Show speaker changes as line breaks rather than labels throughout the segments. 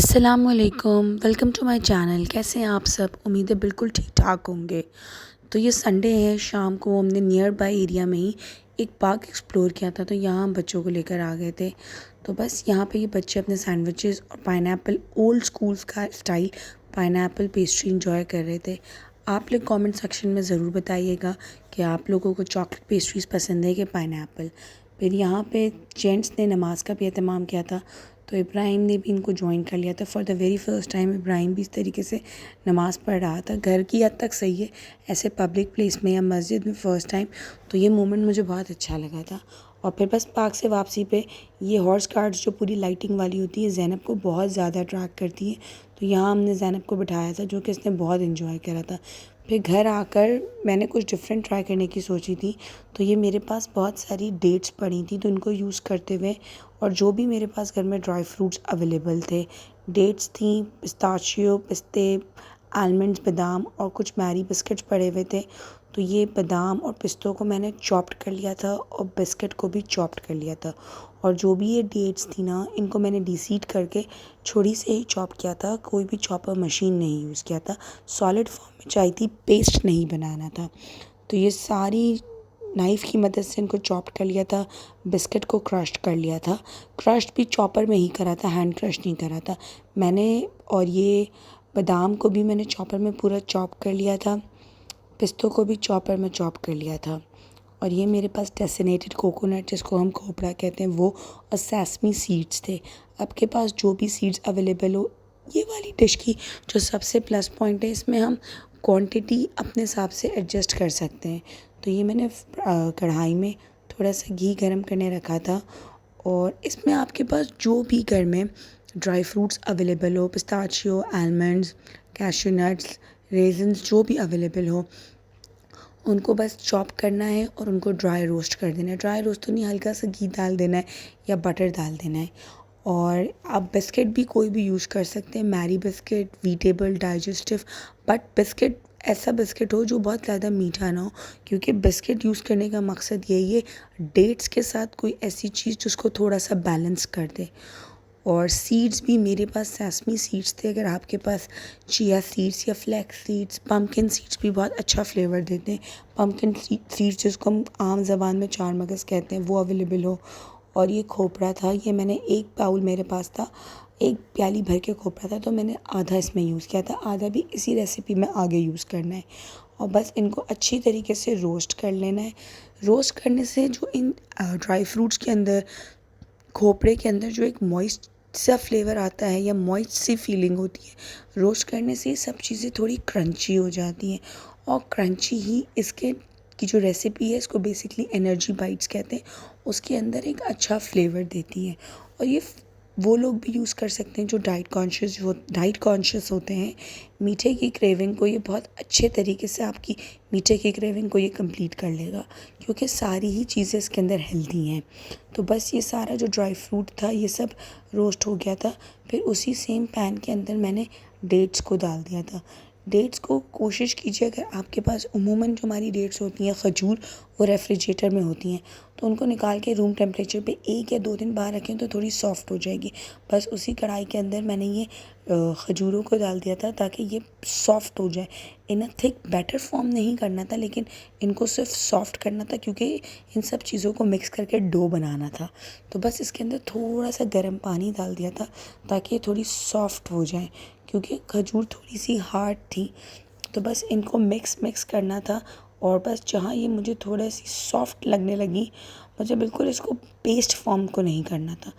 अस्सलामुअलैकुम, welcome to my channel. कैसे हैं आप सब? उम्मीद है बिल्कुल ठीक ठाक होंगे। तो ये संडे है, शाम को हमने नियर बाय एरिया में ही एक पार्क एक्सप्लोर किया था, तो यहाँ हम बच्चों को लेकर आ गए थे। तो बस यहाँ पे ये बच्चे अपने सैंडविचेस और पाइनएप्पल ओल्ड स्कूल्स का स्टाइल पाइनएप्पल पेस्ट्री इंजॉय कर रहे थे। आप लोग कमेंट सेक्शन में ज़रूर बताइएगा कि आप लोगों को चॉकलेट पेस्ट्रीज़ पसंद है कि पाइनएप्पल। फिर यहाँ पे जेंट्स ने नमाज का भी एहतमाम किया था, तो इब्राहिम ने भी इनको ज्वाइन कर लिया था। For the very first time Ibrahim भी इस तरीके से नमाज़ पढ़ रहा था। घर की हद तक सही है, ऐसे पब्लिक प्लेस में या मस्जिद में फ़र्स्ट टाइम, तो ये मोमेंट मुझे बहुत अच्छा लगा था। और फिर बस पार्क से वापसी पे ये हॉर्स कार्ड्स जो पूरी लाइटिंग वाली होती है, ज़ैनब को बहुत ज़्यादा अट्रैक्ट करती है, तो यहाँ हमने ज़ैनब को बिठाया था, जो कि इसने बहुत इन्जॉय करा था। फिर घर आकर मैंने कुछ डिफरेंट ट्राई करने की सोची थी, तो ये मेरे पास बहुत सारी डेट्स पड़ी थी, तो इनको यूज़ करते हुए और जो भी मेरे पास घर में ड्राई फ्रूट्स अवेलेबल थे, डेट्स थी, पिस्ताशियो, पिस्ते, आलमंड्स, बादाम और कुछ मैरी बिस्किट्स पड़े हुए थे। तो ये बादाम और पिस्तों को मैंने चॉप्ड कर लिया था और बिस्किट को भी चॉप्ड कर लिया था। और जो भी ये डेट्स थी ना, इनको मैंने डीसीड करके छुरी से ही चॉप किया था, कोई भी चॉपर मशीन नहीं यूज़ किया था। सॉलिड फॉर्म में चाहिए थी, पेस्ट नहीं बनाना था। तो ये सारी नाइफ़ की मदद से इनको चॉप कर लिया था। बिस्किट को क्रश कर लिया था, क्रश भी चॉपर में ही करा था, हैंड क्रश नहीं करा था मैंने। और ये बादाम को भी मैंने चॉपर में पूरा चॉप कर लिया था, पिस्तों को भी चॉपर में चॉप कर लिया था। और ये मेरे पास डेसिनेटेड कोकोनट, जिसको हम खोपड़ा कहते हैं, वो और सेसमी सीड्स थे। आपके पास जो भी सीड्स अवेलेबल हो। ये वाली डिश की जो सबसे प्लस पॉइंट है, इसमें हम क्वांटिटी अपने हिसाब से एडजस्ट कर सकते हैं। तो ये मैंने कढ़ाई में थोड़ा सा घी गरम करने रखा था, और इसमें आपके पास जो भी घर में ड्राई फ्रूट्स अवेलेबल हो, pistachio, almonds, cashew nuts, raisins, जो भी अवेलेबल हो, उनको बस चॉप करना है और उनको ड्राई रोस्ट कर देना है। ड्राई रोस्ट तो नहीं, हल्का सा घी डाल देना है या बटर डाल देना है। और आप बिस्किट भी कोई भी यूज़ कर सकते हैं, मैरी बिस्किट, वीटेबल, डाइजेस्टिव, बट बिस्किट ऐसा बिस्किट हो जो बहुत ज़्यादा मीठा ना हो, क्योंकि बिस्किट यूज़ करने का मकसद यही है डेट्स के साथ कोई ऐसी चीज़ जिसको थोड़ा सा बैलेंस कर दे। और सीड्स भी मेरे पास सेसमी सीड्स थे। अगर आपके पास चिया सीड्स या फ्लैक्स सीड्स, पम्पकिन सीड्स भी बहुत अच्छा फ्लेवर देते हैं। पम्पकिन सीड्स जिसको हम आम ज़बान में चार मगज़ कहते हैं, वो अवेलेबल हो। और ये खोपड़ा था, ये मैंने एक बाउल मेरे पास था, एक प्याली भर के खोपड़ा था, तो मैंने आधा इसमें यूज़ किया था, आधा भी इसी रेसिपी में आगे यूज़ करना है। और बस इनको अच्छी तरीके से रोस्ट कर लेना है। रोस्ट करने से जो इन ड्राई फ्रूट्स के अंदर, खोपड़े के अंदर जो एक मॉइस्ट सा फ्लेवर आता है या मॉइस्ट सी फीलिंग होती है, रोस्ट करने से ये सब चीज़ें थोड़ी क्रंची हो जाती हैं। और क्रंची ही इसके की जो रेसिपी है, इसको बेसिकली एनर्जी बाइट्स कहते हैं, उसके अंदर एक अच्छा फ्लेवर देती है। और ये वो लोग भी यूज़ कर सकते हैं जो डाइट कॉन्शियस होते हैं। मीठे की क्रेविंग को ये बहुत अच्छे तरीके से, आपकी मीठे की क्रेविंग को ये कंप्लीट कर लेगा, क्योंकि सारी ही चीज़ें इसके अंदर हेल्दी हैं। तो बस ये सारा जो ड्राई फ्रूट था, ये सब रोस्ट हो गया था। फिर उसी सेम पैन के अंदर मैंने डेट्स को डाल दिया था। डेट्स को कोशिश कीजिए, अगर आपके पास उमूमन जो हमारी डेट्स होती हैं खजूर, वो रेफ्रिजरेटर में होती हैं, तो उनको निकाल के रूम टेम्परेचर पे 1 या 2 दिन बाहर रखें तो थोड़ी सॉफ्ट हो जाएगी। बस उसी कढ़ाई के अंदर मैंने ये खजूरों को डाल दिया था, ताकि ये सॉफ्ट हो जाए। इन्हें थिक बैटर फॉर्म नहीं करना था, लेकिन इनको सिर्फ सॉफ्ट करना था, क्योंकि इन सब चीज़ों को मिक्स करके डो बनाना था। तो बस इसके अंदर थोड़ा सा गर्म पानी डाल दिया था, ताकि ये थोड़ी सॉफ्ट हो जाए, क्योंकि खजूर थोड़ी सी हार्ड थी। तो बस इनको मिक्स करना था। और बस जहाँ ये मुझे थोड़ी सी सॉफ्ट लगने लगी, मुझे बिल्कुल इसको पेस्ट फॉर्म को नहीं करना था।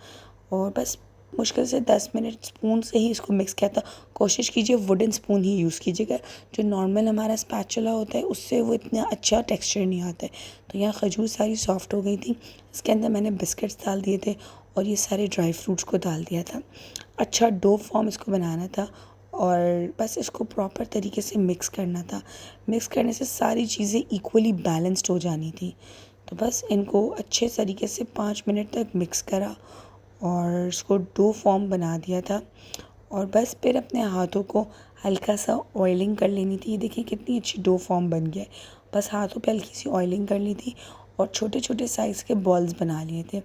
और बस मुश्किल से 10 मिनट स्पून से ही इसको मिक्स किया था। कोशिश कीजिए वुडन स्पून ही यूज़ कीजिएगा, जो नॉर्मल हमारा स्पैचुला होता है उससे वो इतना अच्छा टेक्सचर नहीं आता है। तो यहाँ खजूर सारी सॉफ्ट हो गई थी। इसके अंदर मैंने बिस्किट्स डाल दिए थे और ये सारे ड्राई फ्रूट्स को डाल दिया था। अच्छा डो फॉर्म इसको बनाना था, और बस इसको प्रॉपर तरीके से मिक्स करना था। मिक्स करने से सारी चीज़ें इक्वली बैलेंस्ड हो जानी थी। तो बस इनको अच्छे तरीके से 5 मिनट तक मिक्स करा और इसको डो फॉर्म बना दिया था। और बस फिर अपने हाथों को हल्का सा ऑयलिंग कर लेनी थी। ये देखिए कितनी अच्छी डो फॉर्म बन गया है। बस हाथों पे हल्की सी ऑयलिंग कर ली थी और छोटे छोटे साइज़ के बॉल्स बना लिए थे।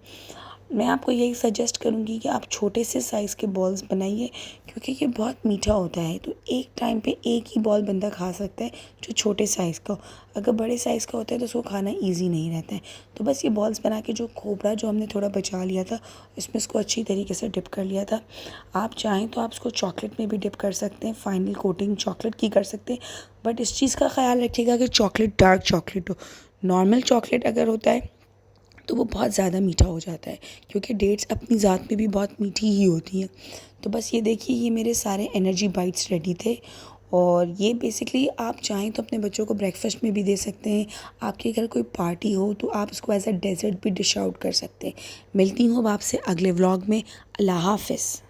मैं आपको यही सजेस्ट करूँगी कि आप छोटे से साइज़ के बॉल्स बनाइए, क्योंकि ये बहुत मीठा होता है। तो एक टाइम पे एक ही बॉल बंदा खा सकता है जो छोटे साइज़ का हो। अगर बड़े साइज़ का होता है तो उसको खाना ईज़ी नहीं रहता है। तो बस ये बॉल्स बना के जो खोपड़ा जो हमने थोड़ा बचा लिया था, इसमें इसको अच्छी तरीके से डिप कर लिया था। आप चाहें तो आप इसको चॉकलेट में भी डिप कर सकते हैं, फाइनल कोटिंग चॉकलेट की कर सकते हैं। बट इस चीज़ का ख़्याल रखिएगा कि चॉकलेट डार्क चॉकलेट हो। नॉर्मल चॉकलेट अगर होता है तो वो बहुत ज़्यादा मीठा हो जाता है, क्योंकि डेट्स अपनी ज़ात में भी बहुत मीठी ही होती हैं। तो बस ये देखिए, ये मेरे सारे एनर्जी बाइट्स रेडी थे। और ये बेसिकली आप चाहें तो अपने बच्चों को ब्रेकफास्ट में भी दे सकते हैं। आपके घर कोई पार्टी हो तो आप इसको एज अ डेज़र्ट भी डिश आउट कर सकते हैं। मिलती हूँ अब आपसे अगले व्लॉग में। अल्लाह हाफ़िज़।